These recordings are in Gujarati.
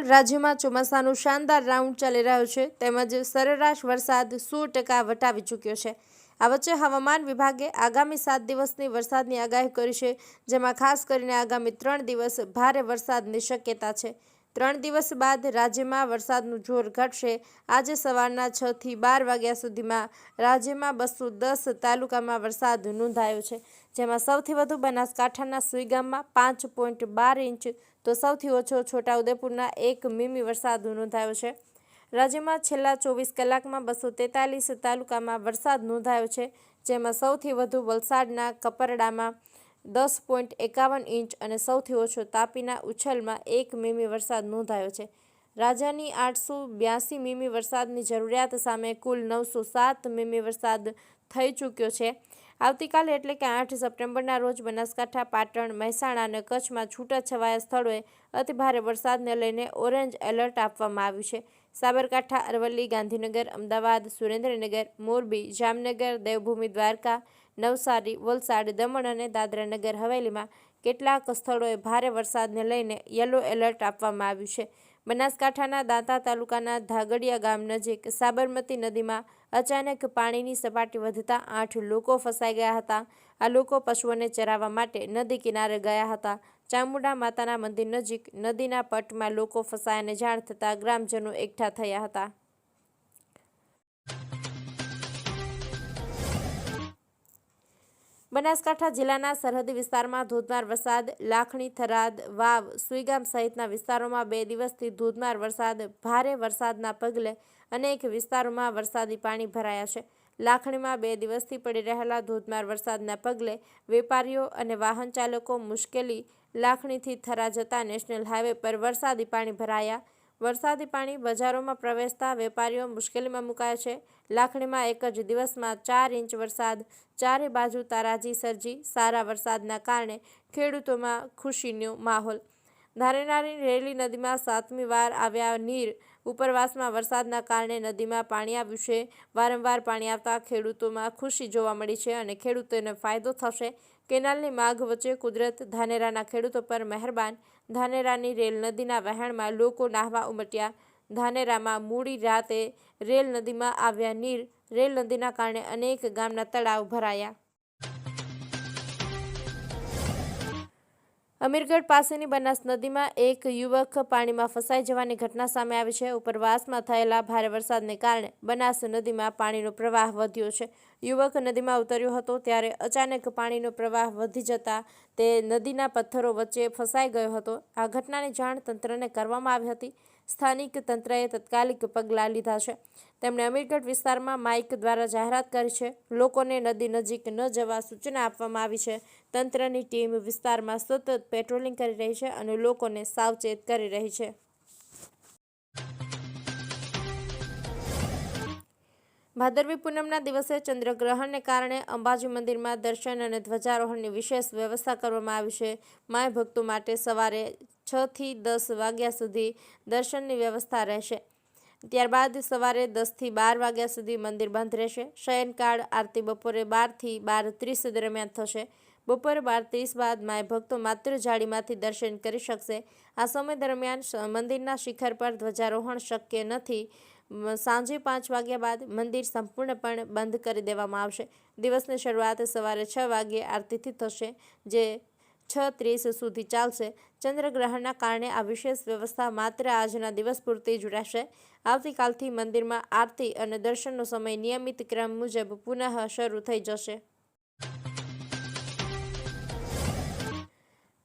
હાલ રાજ્યમાં ચોમાસાનું શાનદાર રાઉન્ડ ચાલી રહ્યો છે, તેમજ સરેરાશ વરસાદ 100% વટાવી ચૂક્યો છે। આ વચ્ચે હવામાન વિભાગે આગામી 7 દિવસની વરસાદની આગાહી કરી છે, જેમાં ખાસ કરીને આગામી 3 દિવસ ભારે વરસાદની શક્યતા છે। 3 દિવસ બાદ રાજ્યમાં વરસાદનું જોર ઘટશે। આજે સવારના 6 થી 12 વાગ્યા સુધીમાં રાજ્યમાં 210 તાલુકામાં વરસાદ નોંધાયો છે, જેમાં સૌથી વધુ બનાસકાંઠાના સુઈગામમાં 5.12 ઇંચ તો સૌથી ઓછો છોટાઉદેપુરના 1 મીમી વરસાદ નોંધાયો છે। રાજ્યમાં છેલ્લા 24 કલાકમાં 243 તાલુકામાં વરસાદ નોંધાયો છે, જેમાં સૌથી વધુ વલસાડના કપરડામાં 10.51 ઇંચ અને સૌથી ઓછો તાપીના ઉછલમાં 1 મીમી વરસાદ નોંધાયો છે। રાજ્યની 882 મીમી વરસાદની જરૂરિયાત સામે કુલ 907 મીમી વરસાદ થઈ ચૂક્યો છે। આવતીકાલે એટલે કે 8 સપ્ટેમ્બરના રોજ બનાસકાંઠા, પાટણ, મહેસાણા અને કચ્છમાં છૂટાછવાયા સ્થળોએ અતિભારે વરસાદને લઈને ઓરેન્જ એલર્ટ આપવામાં આવ્યું છે। સાબરકાંઠા, અરવલ્લી, ગાંધીનગર, અમદાવાદ, સુરેન્દ્રનગર, મોરબી, જામનગર, દેવભૂમિ દ્વારકા, નવસારી, વલસાડ, દમણ અને દાદરાનગર હવેલીમાં કેટલાક સ્થળોએ ભારે વરસાદને લઈને યલો એલર્ટ આપવામાં આવ્યું છે। બનાસકાંઠાના દાંતા તાલુકાના ધાગડિયા ગામ નજીક સાબરમતી નદીમાં અચાનક પાણીની સપાટી વધતા 8 લોકો ફસાઈ ગયા હતા। આ લોકો પશુઓને ચરાવવા માટે નદી કિનારે ગયા હતા। ચામુંડા માતાના મંદિર નજીક નદીના પટમાં લોકો ફસાયાને જાણ થતાં ગ્રામજનો એકઠા થયા હતા। બનાસકાંઠા જિલ્લાના સરહદી વિસ્તારમાં ધોધમાર વરસાદ। લાખણી, થરાદ, વાવ, સુઈગામ સહિતના વિસ્તારોમાં 2 દિવસથી ધોધમાર વરસાદ। ભારે વરસાદના પગલે અનેક વિસ્તારોમાં વરસાદી પાણી ભરાયા છે। લાખણીમાં 2 દિવસથી પડી રહેલા ધોધમાર વરસાદના પગલે વેપારીઓ અને વાહન ચાલકો મુશ્કેલી। લાખણીથી થરા જતા નેશનલ હાઈવે પર વરસાદી પાણી ભરાયા। વરસાદી પાણી બજારોમાં પ્રવેશતા વેપારીઓ મુશ્કેલીમાં મુકાયા છે। લાખણીમાં એક જ દિવસમાં 4 ઇંચ વરસાદ ચારે બાજુ તારાજી સર્જી। સારા વરસાદના કારણે ખેડૂતોમાં ખુશીનો માહોલ। ધાનેરાની રેલી નદીમાં 7મી વાર આવ્યા નીર। ઉપરવાસમાં વરસાદના કારણે નદીમાં પાણી આવ્યું છે। વારંવાર પાણી આવતા ખેડૂતોમાં ખુશી જોવા મળી છે અને ખેડૂતોને ફાયદો થશે। કેનાલની માગ વચ્ચે કુદરત ધાનેરાના ખેડૂતો પર મહેરબાન। ધાનેરાની રેલ નદીના વહેણમાં લોકો નાહવા ઉમટ્યા। ધાનેરામાં મોડી રાતે રેલ નદીમાં આવ્યા નીર। રેલ નદીના કારણે અનેક ગામના તળાવ ભરાયા। અમીરગઢ પાસેની બનાસ નદીમાં એક યુવક પાણીમાં ફસાઈ જવાની ઘટના સામે આવી છે। ઉપરવાસમાં થયેલા ભારે વરસાદને કારણે બનાસ નદીમાં પાણીનો પ્રવાહ વધ્યો છે। યુવક નદીમાં ઉતર્યો હતો ત્યારે અચાનક પાણીનો પ્રવાહ વધી જતા તે નદીના પથ્થરો વચ્ચે ફસાઈ ગયો હતો। આ ઘટનાની જાણ તંત્રને કરવામાં આવી હતી। સ્થાનિક તંત્રએ તાત્કાલિક પગલાં લીધા છે। તેમણે અમીરગઢ વિસ્તારમાં માઇક દ્વારા જાહેરાત કરી છે। લોકોને નદી નજીક ન જવા સૂચના આપવામાં આવી છે। તંત્રની ટીમ વિસ્તારમાં સતત પેટ્રોલિંગ કરી રહી છે અને લોકોને સાવચેત કરી રહી છે। ભાદરવી પૂનમના દિવસે ચંદ્રગ્રહણને કારણે અંબાજી મંદિરમાં દર્શન અને ધ્વજારોહણની વિશેષ વ્યવસ્થા કરવામાં આવી છે। માય ભક્તો માટે સવારે 6 થી 10 વાગ્યા સુધી દર્શનની વ્યવસ્થા રહેશે। ત્યારબાદ સવારે 10 થી 12 વાગ્યા સુધી મંદિર બંધ રહેશે। શયનકાળ આરતી બપોરે 12 થી 12:30 દરમિયાન થશે। બપોરે 12:30 બાદ માય ભક્તો માત્ર જાળીમાંથી દર્શન કરી શકશે। આ સમય દરમિયાન મંદિરના શિખર પર ધ્વજારોહણ શક્ય નથી। સાંજે 5 વાગ્યા બાદ મંદિર સંપૂર્ણપણે બંધ કરી દેવામાં આવશે। દિવસની શરૂઆત સવારે 6 વાગ્યે આરતીથી થશે, જે 6:30 સુધી ચાલશે। ચંદ્રગ્રહણના કારણે આ વિશેષ વ્યવસ્થા માત્ર આજના દિવસ પૂરતી જ રહેશે। આવતીકાલથી મંદિરમાં આરતી અને દર્શનનો સમય નિયમિત ક્રમ મુજબ પુનઃ શરૂ થઈ જશે।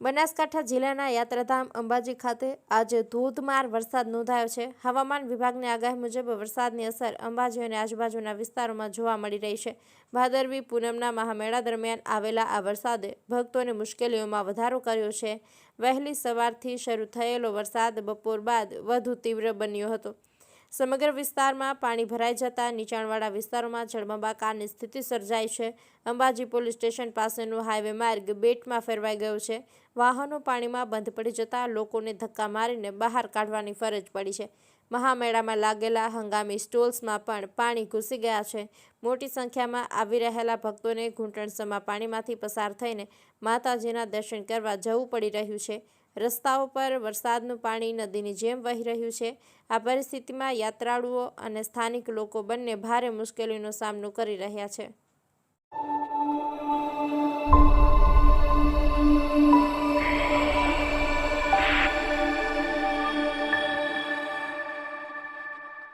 બનાસકાંઠા જિલ્લાના યાત્રાધામ અંબાજી ખાતે આજે ધોધમાર વરસાદ નોંધાયો છે। હવામાન વિભાગની આગાહી મુજબ વરસાદની અસર અંબાજી અને આજુબાજુના વિસ્તારોમાં જોવા મળી રહી છે। ભાદરવી પૂનમના મહામેળા દરમિયાન આવેલા આ વરસાદે ભક્તોની મુશ્કેલીઓમાં વધારો કર્યો છે। વહેલી સવારથી શરૂ થયેલો વરસાદ બપોર બાદ વધુ તીવ્ર બન્યો હતો। સમગ્ર વિસ્તારમાં પાણી ભરાઈ જતા નીચાણવાળા વિસ્તારોમાં જળબંબાકારની સ્થિતિ સર્જાઈ છે। અંબાજી પોલીસ સ્ટેશન પાસેનો હાઈવે માર્ગ બેટમાં ફેરવાઈ ગયો છે। વાહનો પાણીમાં બંધ પડી જતા લોકોને ધક્કા મારીને બહાર કાઢવાની ફરજ પડી છે। મહામેળામાં લાગેલા હંગામી સ્ટોલ્સમાં પણ પાણી ઘૂસી ગયા છે। મોટી સંખ્યામાં આવી રહેલા ભક્તોને ઘૂંટણસમા પાણીમાંથી પસાર થઈને માતાજીના દર્શન કરવા જવું પડી રહ્યું છે। રસ્તાઓ પર વરસાદનું પાણી નદીની જેમ વહી રહ્યું છે। આ પરિસ્થિતિમાં યાત્રાળુઓ અને સ્થાનિક લોકો બંને ભારે મુશ્કેલીનો સામનો કરી રહ્યા છે।